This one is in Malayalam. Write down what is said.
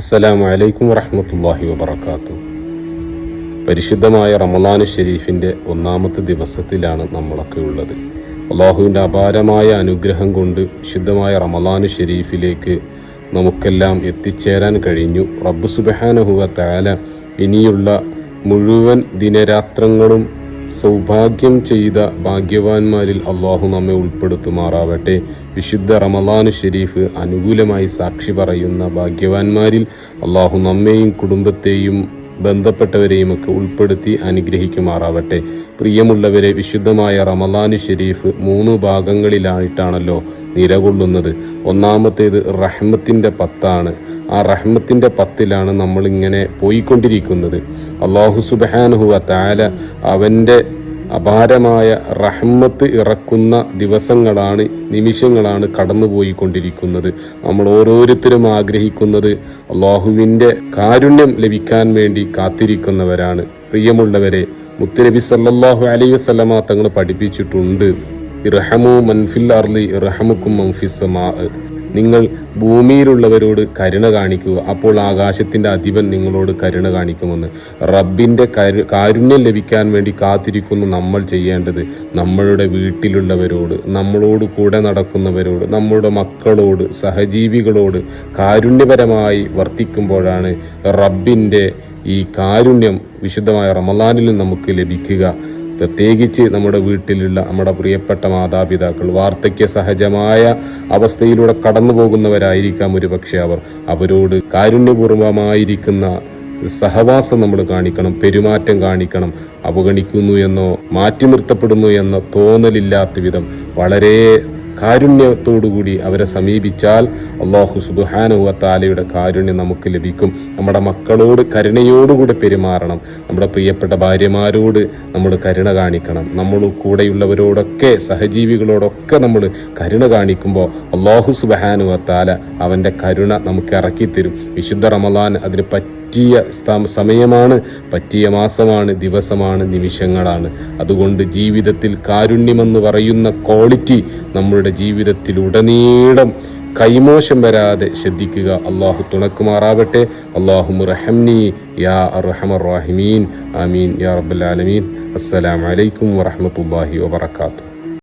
അസ്സലാമു അലൈക്കും വറഹ്മത്തുള്ളാഹി വബറകാതുഹു. പരിശുദ്ധമായ റമളാനു ഷരീഫിൻ്റെ ഒന്നാമത്തെ ദിവസത്തിലാണ് നമ്മളൊക്കെ ഉള്ളത്. അള്ളാഹുവിൻ്റെ അപാരമായ അനുഗ്രഹം കൊണ്ട് വിശുദ്ധമായ റമളാനു ഷരീഫിലേക്ക് നമുക്കെല്ലാം എത്തിച്ചേരാൻ കഴിഞ്ഞു. റബ്ബ് സുബ്ഹാനഹു വ തആല ഇനിയുള്ള മുഴുവൻ ദിനരാത്രങ്ങളും സൗഭാഗ്യം ചെയ്ത ഭാഗ്യവാന്മാരിൽ അള്ളാഹു നമ്മെ ഉൾപ്പെടുത്തുമാറാവട്ടെ. വിശുദ്ധ റമളാനു ഷരീഫ് അനുകൂലമായി സാക്ഷി പറയുന്ന ഭാഗ്യവാന്മാരിൽ അള്ളാഹു നമ്മെയും കുടുംബത്തെയും ബന്ധപ്പെട്ടവരെയും ഒക്കെ ഉൾപ്പെടുത്തി അനുഗ്രഹിക്കുമാറാവട്ടെ. പ്രിയമുള്ളവരെ, വിശുദ്ധമായ റമളാനു ഷരീഫ് 3 ഭാഗങ്ങളിലായിട്ടാണല്ലോ നിലകൊള്ളുന്നത്. ഒന്നാമത്തേത് റഹ്മത്തിൻ്റെ 10 ആ റഹ്മത്തിൻ്റെ 10 നമ്മളിങ്ങനെ പോയിക്കൊണ്ടിരിക്കുന്നത്. അള്ളാഹു സുബ്ഹാനഹു വ തആല അവൻ്റെ അപാരമായ റഹ്മത്ത് ഇറക്കുന്ന ദിവസങ്ങളാണ്, നിമിഷങ്ങളാണ് കടന്നുപോയിക്കൊണ്ടിരിക്കുന്നത്. നമ്മൾ ഓരോരുത്തരും ആഗ്രഹിക്കുന്നത് അള്ളാഹുവിൻ്റെ കാരുണ്യം ലഭിക്കാൻ വേണ്ടി കാത്തിരിക്കുന്നവരാണ്. പ്രിയമുള്ളവരെ, മുത്തുനബി സല്ലല്ലാഹു അലൈഹി വസല്ലമ തങ്ങൾ പഠിപ്പിച്ചിട്ടുണ്ട്, ഇർഹമു മൻ ഫിൽ അർളി ഇർഹമുക്കും മൻ ഫിസ് സമാ. നിങ്ങൾ ഭൂമിയിലുള്ളവരോട് കരുണ കാണിക്കുക, അപ്പോൾ ആകാശത്തിൻ്റെ അധിപൻ നിങ്ങളോട് കരുണ കാണിക്കുമെന്ന്. റബ്ബിൻ്റെ കാരുണ്യം ലഭിക്കാൻ വേണ്ടി കാത്തിരിക്കുന്നു നമ്മൾ ചെയ്യേണ്ടത് നമ്മളുടെ വീട്ടിലുള്ളവരോട്, നമ്മളോട് കൂടെ നടക്കുന്നവരോട്, നമ്മുടെ മക്കളോട്, സഹജീവികളോട് കാരുണ്യപരമായി വർത്തിക്കുമ്പോഴാണ് റബ്ബിൻ്റെ ഈ കാരുണ്യം വിശുദ്ധമായ റമളാനിൽ നമുക്ക് ലഭിക്കുക. പ്രത്യേകിച്ച് നമ്മുടെ വീട്ടിലുള്ള നമ്മുടെ പ്രിയപ്പെട്ട മാതാപിതാക്കൾ വാർദ്ധക്യ സഹജമായ അവസ്ഥയിലൂടെ കടന്നു പോകുന്നവരായിരിക്കാം ഒരുപക്ഷെ. അവരോട് കാരുണ്യപൂർവമായിരിക്കുന്ന സഹവാസം നമ്മൾ കാണിക്കണം, പെരുമാറ്റം കാണിക്കണം. അവഗണിക്കുന്നു എന്നോ മാറ്റി നിർത്തപ്പെടുന്നു എന്നോ തോന്നലില്ലാത്ത വിധം വളരെ കാരുണ്യത്തോടുകൂടി അവരെ സമീപിച്ചാൽ അല്ലാഹു സുബ്ഹാനഹു വ തആലയുടെ കാരുണ്യം നമുക്ക് ലഭിക്കും. നമ്മുടെ മക്കളോട് കരുണയോടുകൂടി പെരുമാറണം. നമ്മുടെ പ്രിയപ്പെട്ട ഭാര്യമാരോട് നമ്മൾ കരുണ കാണിക്കണം. നമ്മൾ കൂടെയുള്ളവരോടൊക്കെ, സഹജീവികളോടൊക്കെ നമ്മൾ കരുണ കാണിക്കുമ്പോൾ അല്ലാഹു സുബ്ഹാനഹു വ തആല അവൻ്റെ കരുണ നമുക്ക് ഇറക്കിത്തരും. വിശുദ്ധ റമളാൻ അതിന് പറ്റിയ സമയമാണ്, പറ്റിയ മാസമാണ്, ദിവസമാണ്, നിമിഷങ്ങളാണ്. അതുകൊണ്ട് ജീവിതത്തിൽ കാരുണ്യമെന്ന് പറയുന്ന ക്വാളിറ്റി നമ്മളുടെ ജീവിതത്തിലുടനീളം കൈമോശം വരാതെ ശ്രദ്ധിക്കുക. അള്ളാഹു തുണക്കുമാറാവട്ടെ. അല്ലാഹുമ്മ റഹംനി യാ അർഹമർ റഹീമീൻ. ആമീൻ യാ റബ്ബൽ ആലമീൻ. അസ്സലാമു അലൈക്കും വറഹ്മത്തുള്ളാഹി വബറകാതുഹു.